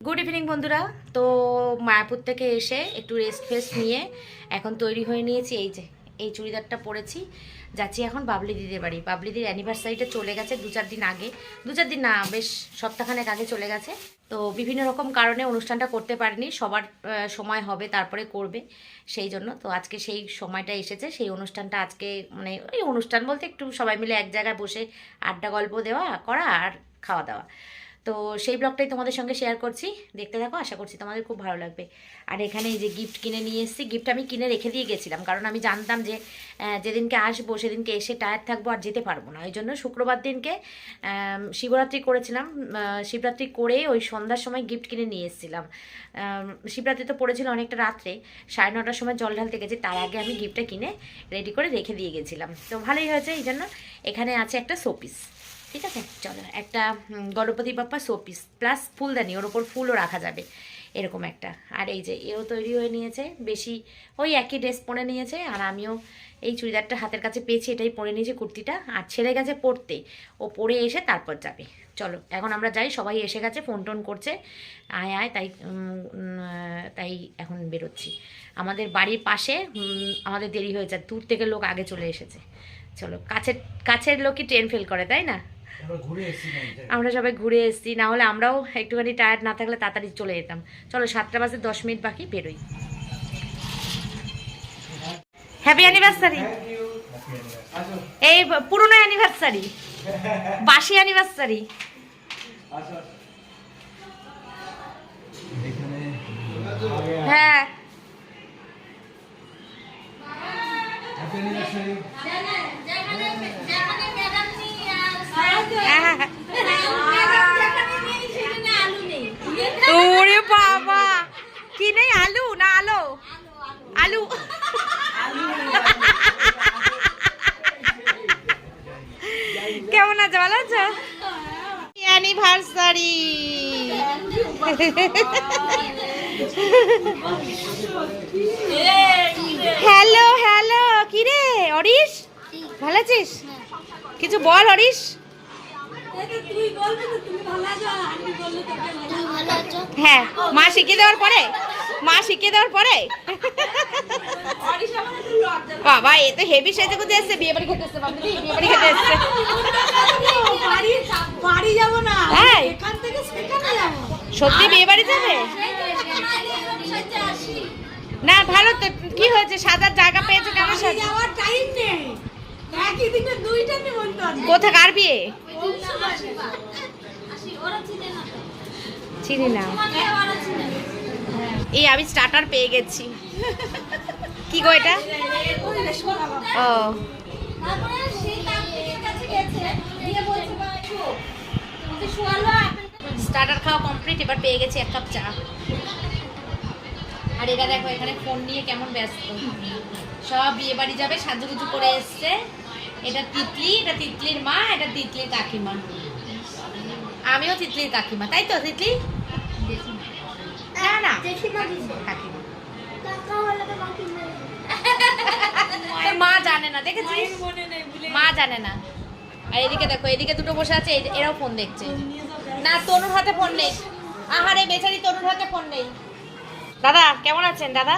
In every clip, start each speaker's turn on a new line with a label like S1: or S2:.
S1: Good evening বন্ধুরা। তো মায়াপুর থেকে এসে একটু রেস্ট ফেস্ট নিয়ে এখন তৈরি হয়ে নিয়েছি। এই যে এই চুড়িদারটা পরেছি, যাচ্ছি এখন বাবলি দিদির বাড়ি। বাবলি দিদির অ্যানিভার্সারিটা চলে গেছে 2-4 দিন আগে, 2-4 দিন না, বেশ সপ্তাহখানেক আগে চলে গেছে। তো বিভিন্ন রকম কারণে অনুষ্ঠানটা করতে পারিনি, সবার সময় হবে তারপরে করবে, সেই জন্য তো আজকে সেই সময়টা এসেছে। সেই অনুষ্ঠানটা আজকে মানে ওই অনুষ্ঠান বলতে একটু সবাই মিলে এক জায়গায় বসে আড্ডা গল্প দেওয়া করা আর খাওয়া দাওয়া। তো সেই ব্লগটাই তোমাদের সঙ্গে শেয়ার করছি, দেখতে থাকো, আশা করছি তোমাদের খুব ভালো লাগবে। আর এখানে এই যে গিফট কিনে নিয়ে এসেছি, গিফট আমি কিনে রেখে দিয়ে গেছিলাম, কারণ আমি জানতাম যে যেদিনকে আসবো সেদিনকে এসে টায়ার্ড থাকবো আর যেতে পারবো না। ওই জন্য শুক্রবার দিনকে শিবরাত্রি করেছিলাম, শিবরাত্রি করে ওই সন্ধ্যার সময় গিফট কিনে নিয়ে এসেছিলাম। শিবরাত্রি তো পড়েছিল অনেকটা রাত্রে, 9:30টার সময় জল ঢালতে গেছি, তার আগে আমি গিফটটা কিনে রেডি করে রেখে দিয়ে গেছিলাম। তো ভালোই হয়েছে, এই জন্য এখানে আছে একটা শোপিস। ঠিক আছে, চলো একটা গণপতি বাপ্পা শোপিস প্লাস ফুলদানি, ওর ওপর ফুলও রাখা যাবে এরকম একটা। আর এই যে এও তৈরি হয়ে নিয়েছে, বেশি ওই একই ড্রেস পরে নিয়েছে, আর আমিও এই চুড়িদারটা হাতের কাছে পেয়েছি, এটাই পরে নিয়েছি কুর্তিটা। আর ছেড়ে গেছে পরতে, ও পরে এসে তারপর যাবে। চলো এখন আমরা যাই, সবাই এসে গেছে, ফোন টোন করছে আয় আয়, তাই এখন বেরোচ্ছি। আমাদের বাড়ির পাশে আমাদের দেরি হয়ে যায়, দূর থেকে লোক আগে চলে এসেছে। চলো, কাছের লোকই ট্রেন ফেল করে, তাই না? আমরা সবাই ঘুরে এসেছি, না হলে আমরাও একটুখানি টায়ার্ড না থাকলে তাড়াতাড়ি চলে যেতাম। চলো, 7টা বাজে 10 মিনিট বাকি, বেরোই। Happy anniversary. এই পুরনো অ্যানিভার্সারি, বাসি অ্যানিভার্সারি। হ্যাঁ ওরে বাবা, কি নেই? আলু না আলো? আলু। কেমন আছে? ভালো আছো? অ্যানিভার্সারি। হ্যালো হ্যালো, কি রে অরিশ, ভালো আছিস? কিছু বল অরিশ। হ্যাঁ, মা শিখিয়ে দেওয়ার পরে, বাবা এ তো হেভি সেজে গুজে এসছে, বিয়ে বাড়ি খেতে এসছে, বিয়ে বাড়ি খেতে এসছে।
S2: বাড়ি যাবো না, এখান থেকে সেখানে যাবো।
S1: সত্যি বিয়ে বাড়ি যাবে? না ভালো তো, কি হয়েছে, সাজার জায়গা পেয়েছো, কেমন
S2: যাওয়ার টাইম নেই, একই দিনে দুইটা নিমন্ত্রণ।
S1: কোথায়, কার বিয়ে? চিনি না। এই আমি স্টার্টার পেয়ে গেছি। কি গো এটা? ও স্টার্টার খাওয়া কমপ্লিট, এবার পেয়ে গেছি 1 কাপ চা। আর এটা দেখো এখানে ফোন নিয়ে কেমন ব্যস্ত, সব বিয়ে বাড়ি যাবে, সাজুগুজু করে এসছে। এটা তিতলি, এটা তিতলির মা, এটা তিতলির কাকিমা, আমিও তিতলির কাকিমা, তাই তো? তিতলি না না কাকিমা, মা জানে না, দেখেছিস? মা জানে না। আর এদিকে দেখো, এদিকে দুটো বসে আছে, এরাও ফোন দেখছে। না, তনুর হাতে ফোন নেই। আহারে বেচারি, তনুর হাতে ফোন নেই। দাদা কেমন আছেন? দাদা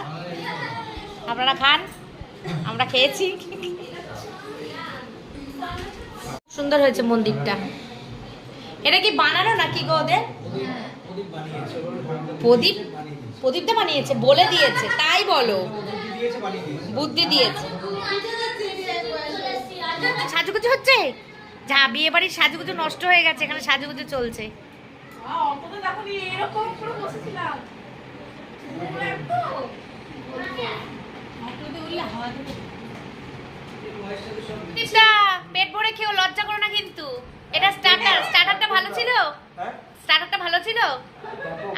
S1: আপনারা খান, আমরা খেয়েছি। সুন্দর হয়েছে মন্দিরটা। এটা কি বানানো নাকি গো ওদের? প্রদীপটা বানিয়েছে, বলে দিয়েছে, তাই বলো, বুদ্ধি দিয়েছে। সাজুগুজু হচ্ছে, যা বিয়ে বাড়ির সাজুগুজু নষ্ট হয়ে গেছে, এখানে সাজুগুজু চলছে। পেট ভরে খেও, লজ্জা করো না কিন্তু। এটা স্টার্টারটা ভালো ছিল, স্টার্টারটা ভালো ছিল,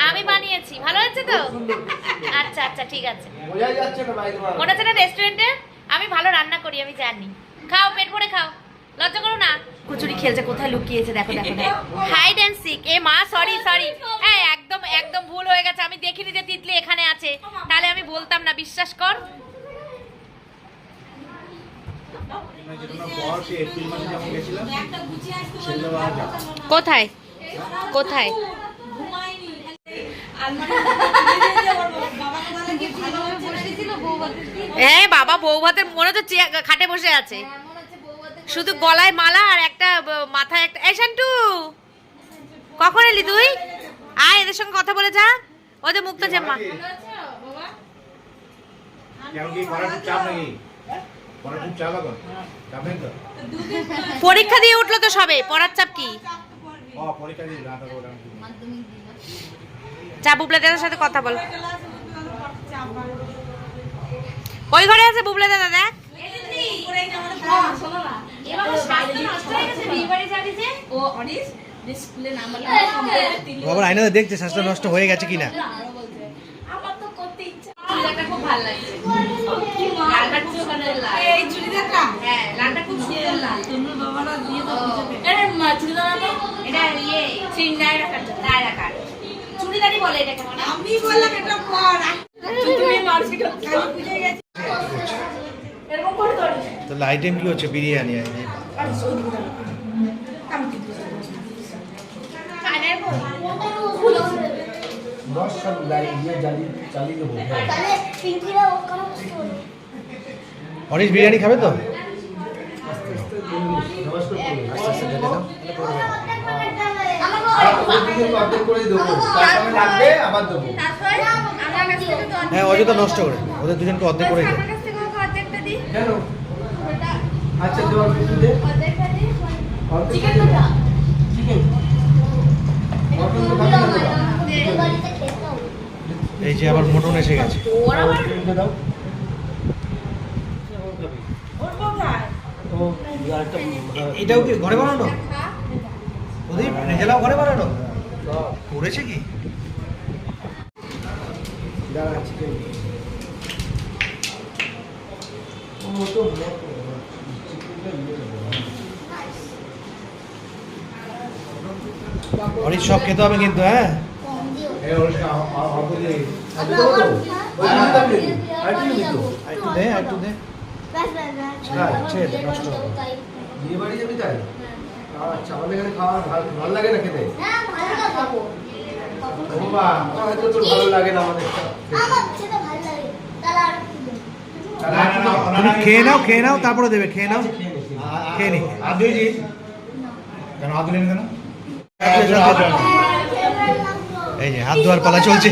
S1: আমি বানিয়েছি, ভালো হয়েছে তো? আচ্ছা আচ্ছা ঠিক আছে। মনে হচ্ছে না রেস্টুরেন্টে? আমি ভালো রান্না করি, আমি জানি। খাও, পেট ভরে খাও, লজ্জা করো না। কচুরি খেলছে, কোথায় লুকিয়েছে দেখো দেখো, হাইড অ্যান্ড সিক। এ মা, সরি সরি, হ্যাঁ একদম একদম ভুল হয়ে গেছে, আমি দেখিনি যে তিতলি এখানে আছে, তাহলে আমি বলতাম না, বিশ্বাস কর। কোথায় কোথায়? হ্যাঁ বাবা বউ ভাতের মনে তো খাটে বসে আছে, শুধু গলায় মালা আর একটা মাথায় একটা। এই শান্টু কখন এলি তুই? আয় এদের সঙ্গে কথা বলে যা, ওদের মুক্তা জামা। পরীক্ষা দিয়ে উঠলো তো সবে, পড়ার চাপ কি? যা বুবলা দাদার সাথে কথা বল। ওই ঘরে আছে বুবলা দাদা, দেখ।
S3: আবার আয়নাতে দেখছে শ্বাসটা নষ্ট হয়ে গেছে কিনা।
S1: খুব ভালো লাগছে,
S2: এই চুড়িদারটা
S1: হ্যাঁ লালটা খুব সুন্দর লাল।
S2: তোমরা বাবারা দিয়ে দাও চুড়িদারটা
S1: এটা ইয়ে সিংড়ায় রাখার চুড়িদারই বলে এটাকে, মানে
S2: আমি বললাম এটা পর তুমি মারছি কালী পূজায় গেছি এরকম করে ধরে
S3: তাহলে আইটেম কি হচ্ছে? বিরিয়ানি। অনিশ বিরিয়ানি খাবে তো? হ্যাঁ অযথা নষ্ট করে, ওদের দুজনকে অর্ধেক করে দেয়।
S4: আচ্ছা দেওয়ার কিছু দে
S3: এই যে আবার মটন এসে গেছে।
S4: দাও
S3: এটাও কি ঘরে বানানো? ওদের রেজালাও ঘরে বানানো করেছে কি? অনেক সব খেতে হবে কিন্তু। হ্যাঁ একটু দে, একটু দে।
S4: বিয়ে বাড়ি যাবি তাই? আচ্ছা আমাদের এখানে খাওয়া ভালো লাগে না খেতে? হয়তো তোর ভালো লাগে না আমাদের।
S3: তুমি খেয়ে নাও, খেয়ে নাও, তারপরে দেবে। খেয়ে নাও, খেয়ে নি। এই যে হাত ধোয়ার পালা চলছে,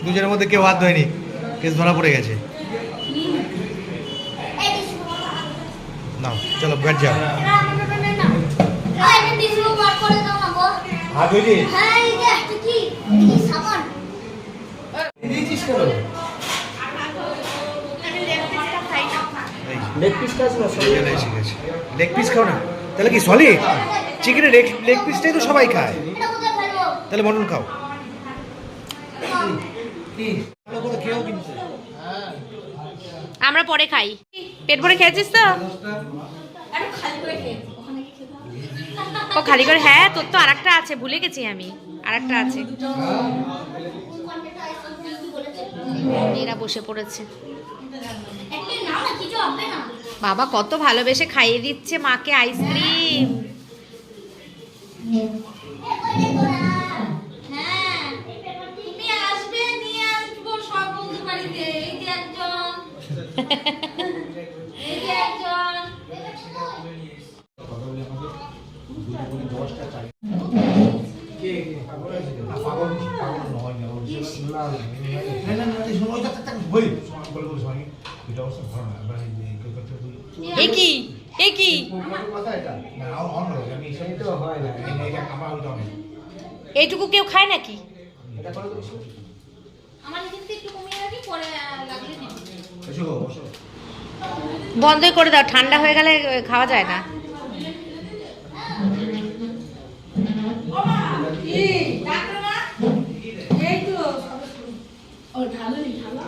S3: দুজনের মধ্যে কেউ হাত ধোয়নি, কেস ধরা পড়ে গেছে। নাও চলো বেড যাও।
S4: লেগ পিস খাস না?
S3: লেগ পিস খাও না? তাহলে কি সলিড চিকেনের লেগ পিসটাই তো সবাই খায়, তাহলে মটন খাও।
S1: আমরা পরে খাই। পেট ভরে খেয়েছিস তো? ও খালি করে? হ্যাঁ তোর তো আরেকটা আছে, ভুলে গেছি আমি, আরেকটা আছে। এরা বসে পড়েছে, বাবা কত ভালোবেসে খাইয়ে দিচ্ছে মাকে আইসক্রিম। এইটুকু কেউ খায় নাকি? বন্ধই করে দাও, ঠান্ডা হয়ে গেলে খাওয়া যায় না।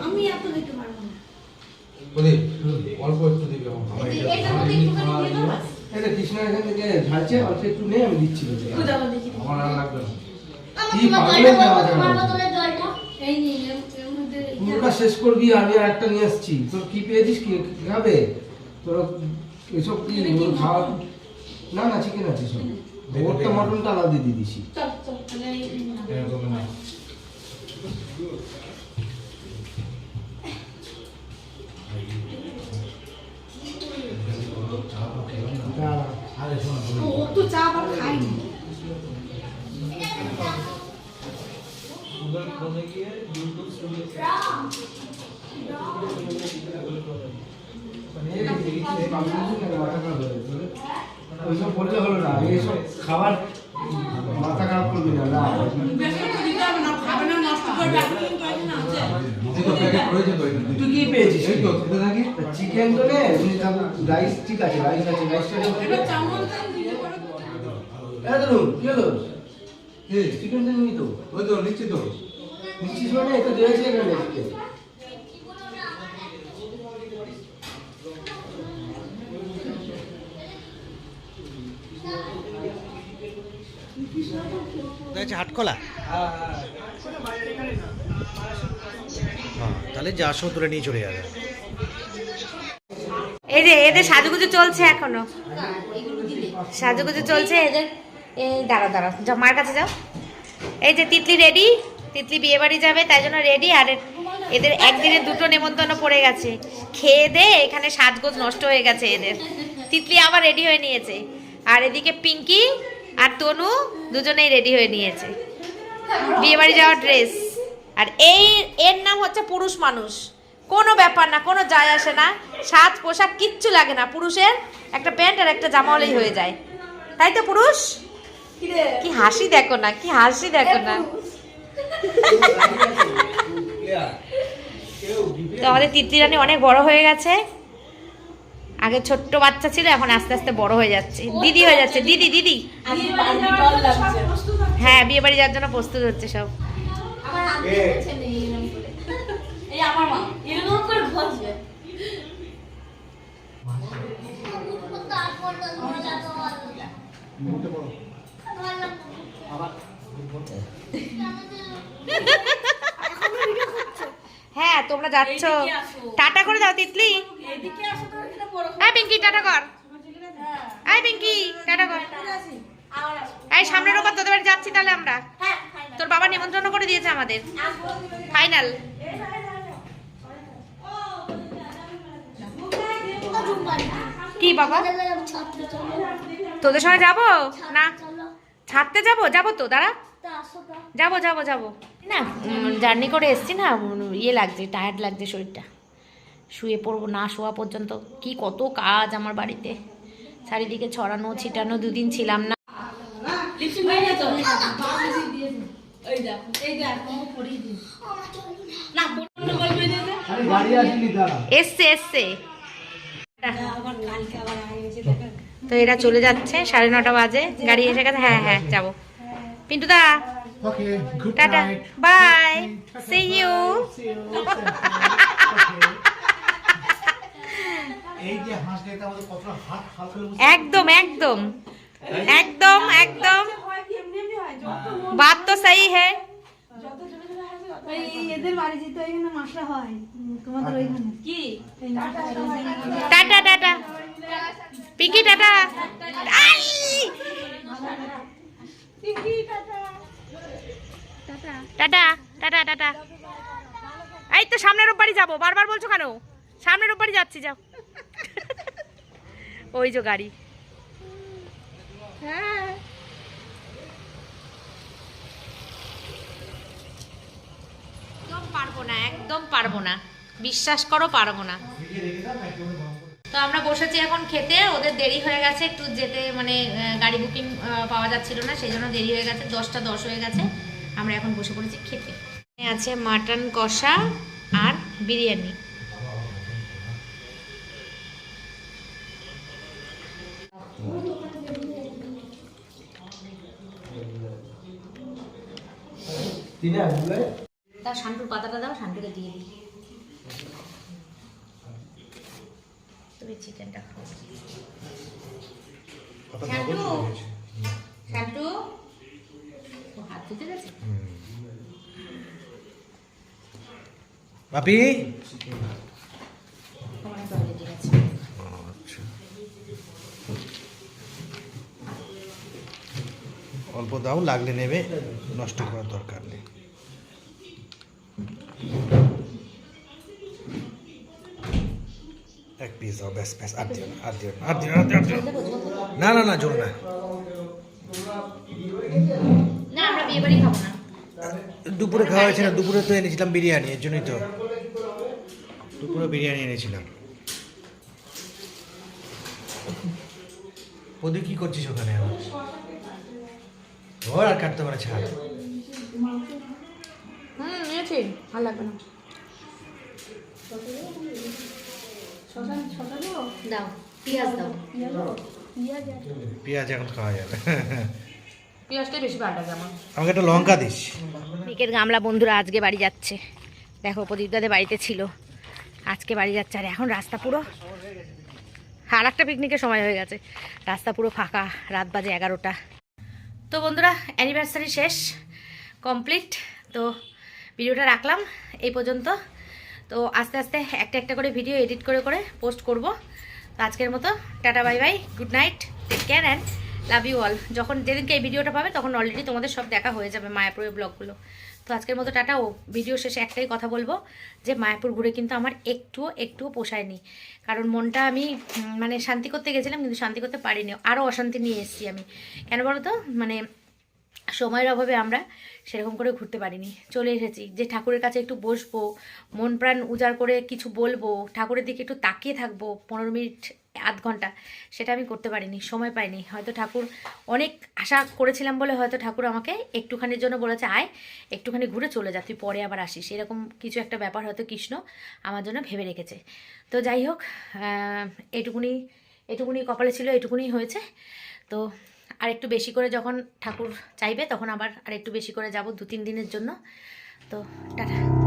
S2: আমি এত দিতে পারবো না।
S4: অল্প একটু দিবি এটা কৃষ্ণা এখান থেকে ঝালছে, অল্প একটু নেই, আমি দিচ্ছি। আমার আর লাগবে না। পুরোটা শেষ করবি, আমি আর একটা নিয়ে আসছি। তোর কি পেয়েছিস? কি খাবে তোর? এসব কি খাওয়া? না না চিকেন আছে সব। ওরটা মটনটা আলাদা দিয়ে দিছি। ওইসব বললে হলো না, এইসব খাবার মাথা খারাপ করবি না।
S2: বেশি করে দিতে হবে না, খাবে না, নষ্ট করবে, এখন কিন্তু আছে না, আছে।
S4: তুই কি পেয়েছিস? চিকেন তো নে, রাইস ঠিক আছে, রাইসটা
S2: এবার চাউমিন তো দিয়ে করে
S4: কি হলো? চিকেন তো নিবি তো? নিচ্ছিস মানে এটা দিয়েছে এখানে চিকেন।
S3: হাটকলা, তাহলে যা সব তুলে নিয়ে চলে যাবে।
S1: এই যে এদের সাজুগুজু চলছে এখনো, সাজুগুজু চলছে এদের। এই দাঁড়াও দাঁড়াও, যাও মার কাছে যাও। এই যে তিতলি রেডি, তিতলি বিয়ে বাড়ি যাবে তাই জন্য রেডি। আর এদের একদিনে 2টো নেমন্তন্ন পড়ে গেছে, খেয়ে দে এখানে সাজগোজ নষ্ট হয়ে গেছে এদের। তিতলি আবার রেডি হয়ে নিয়েছে, আর এদিকে পিঙ্কি আর তনু দুজনেই রেডি হয়ে নিয়েছে বিয়ে বাড়ি যাওয়ার ড্রেস। আর এর নাম হচ্ছে পুরুষ মানুষ। কোনো ব্যাপার না, কোনো যায় আসে না, সাজ পোশাক কিচ্ছু লাগে না, পুরুষের একটা প্যান্ট আর একটা জামা হলেই হয়ে যায়, তাই তো পুরুষ? কি হাসি দেখো না, কি হাসি দেখো না। তো আমাদের তিতলি রানী অনেক বড় হয়ে গেছে, আগে ছোট্ট বাচ্চা ছিল, এখন আস্তে আস্তে বড় হয়ে যাচ্ছে, দিদি হয়ে যাচ্ছে, দিদি দিদি। হ্যাঁ, বিয়ে বাড়ি যাওয়ার জন্য প্রস্তুত হচ্ছে সব।
S2: এই আমার মা এরকম করে ঘষবে।
S1: হ্যাঁ, তোমরা যাচ্ছ, টাটা করে দাও তিতলি।
S2: এদিকে আসো তো, এটা বড়
S1: এই পিঙ্কি টাটা কর, এই পিঙ্কি টাটা কর।
S2: আবার আসো।
S1: এই সামনের রোববার তোদের বাড়ি যাচ্ছি তাহলে আমরা।
S2: হ্যাঁ,
S1: তোর বাবা নিমন্ত্রণ করে দিয়েছে আমাদের, ফাইনাল। কি বাবা, তোদের সঙ্গে যাবো না? ছাড়তে যাবো, যাবো তো, দাঁড়া, যাবো যাবো যাবো না। জার্নি করে এসছি না, ইয়ে লাগছে, টায়ার্ড লাগছে শরীরটা, শুয়ে পড়বো না শোয়া পর্যন্ত। কি কত কাজ আমার বাড়িতে, চারিদিকে ছড়ানো ছিটানো, 2 দিন ছিলাম না।
S2: লিপস্টিক হয়ে গেছে। এই দেখো, এই দেখো, পরিয়ে দিই। না, পড়তে বলবে দিতে।
S4: আরে গাড়ি আসলি দাঁড়া।
S1: এসছে এসছে।
S2: আবার কালকে আবার আইছে দেখেন।
S1: তো এরা চলে যাচ্ছে, 9:30 বাজে, গাড়ি এসে গেছে। হ্যাঁ হ্যাঁ যাবো। Pintu da
S3: okay, good
S1: tata, bye, see you.
S3: এই যে হাসলে এটা আমাদের কতটা হাত হালকা
S1: একদম একদম একদম একদম,
S2: হয় কি এমনি এমনি হয়, যত
S1: বাত তো সহি হ্যাঁ।
S2: যত ছোট ছোট হয় তত
S5: এই এদের বাড়ি যেতে এখানে মাসরা হয় তোমাদের ওইখানে
S2: কি
S5: এই মাসরা
S1: টাটা টাটা পিকি, টাটা। আই! Tata tata tata. এই তো সামনের বাড়ি যাবো, বারবার বলছো কেন? সামনের বাড়ি যাচ্ছি, যাও। ওই যে গাড়ি। হ্যাঁ, একদম পারবো না, একদম পারবো না, বিশ্বাস করো পারবো না। তো আমরা বসেছি এখন খেতে, ওদের দেরি হয়ে গেছে একটু যেতে, মানে গাড়ি বুকিং পাওয়া যাচ্ছিল না, সেই জন্য দেরি হয়ে গেছে, 10টা 10 হয়ে গেছে। আমরা এখন বসে পড়েছি খেতে। আছে মাটন কষা আর বিরিয়ানি। দাও শান্টুর পাতাটা দাও, শান্টুকে দিয়ে দিই। তুমি চিকেনটা খাও। শান্টু, শান্টু, ও হাত ধুতে গেছে।
S3: বাপি,
S1: তোমার টয়লেটে গেছে।
S3: আচ্ছা, অল্প দাও, লাগলে নেবে, নষ্ট করার দরকার নেই। এক পিস দাও, ব্যাস ব্যাস, আর দিও না, আর দিও না, আর দিও না, আর দিও না। না না না, জোর না।
S1: না, আমরা বিয়ে বাড়ি খাবো না।
S3: দুপুরে খাওয়া হয়েছে না, দুপুরে তো এনেছিলাম বিরিয়ানি, এর জন্যই তো দুপুরে বিরিয়ানি এনেছিলাম। ওদের কি করছিস ওখানে আবার? ওর আর কাটতে পারে, ছাড়।
S1: নিয়েছি, ভালো লাগবে না। দাও পেঁয়াজ দাও,
S3: পেঁয়াজ এখন খাওয়া যাবে।
S1: পেঁয়াজটাই বেশি ভালো লাগে আমার।
S3: আমাকে একটা লঙ্কা দিস।
S1: পিকের গামলা বন্ধুরা আজকে বাড়ি যাচ্ছে, দেখো প্রদীপ দাদের বাড়িতে ছিল, আজকে বাড়ি যাচ্ছে। আর এখন রাস্তা পুরো, আর একটা পিকনিকের সময় হয়ে গেছে, রাস্তা পুরো ফাঁকা, রাত বাজে 11টা। তো বন্ধুরা অ্যানিভার্সারি শেষ, কমপ্লিট। তো ভিডিওটা রাখলাম এই পর্যন্ত। তো আস্তে আস্তে একটা একটা করে ভিডিও এডিট করে করে পোস্ট করব। তো আজকের মতো tata, bye bye, good night, take care and love you all. যখন যেদিনকে এই ভিডিওটা পাবে তখন অলরেডি তোমাদের সব দেখা হয়ে যাবে মায়াপুরের ব্লগগুলো। তো আজকের মতো টাটা। ও ভিডিও শেষে একটাই কথা বলবো যে মায়াপুর ঘুরে কিন্তু আমার একটুও পোষায়নি, কারণ মনটা আমি মানে শান্তি করতে গেছিলাম কিন্তু শান্তি করতে পারিনি, আরও অশান্তি নিয়ে এসেছি আমি। কেন বলো তো, মানে সময়ের অভাবে আমরা সেরকম করে ঘুরতে পারিনি। চলে এসেছি যে ঠাকুরের কাছে একটু বসবো, মন প্রাণ উজাড় করে কিছু বলবো, ঠাকুরের দিকে একটু তাকিয়ে থাকবো 15 মিনিট আধ ঘন্টা, সেটা আমি করতে পারিনি, সময় পাইনি। হয়তো ঠাকুর অনেক আশা করেছিলাম বলে হয়তো ঠাকুর আমাকে একটুখানির জন্য বলেছে আয় একটুখানি ঘুরে চলে যা, তুই পরে আবার আসিস, এরকম কিছু একটা ব্যাপার হয়তো কৃষ্ণ আমার জন্য ভেবে রেখেছে। তো যাই হোক, এটুকুনি কপালে ছিল, এটুকুনি হয়েছে। তো আর একটু বেশি করে যখন ঠাকুর চাইবে তখন আবার আর একটু বেশি করে যাব 2-3 দিনের জন্য। তো টাটা।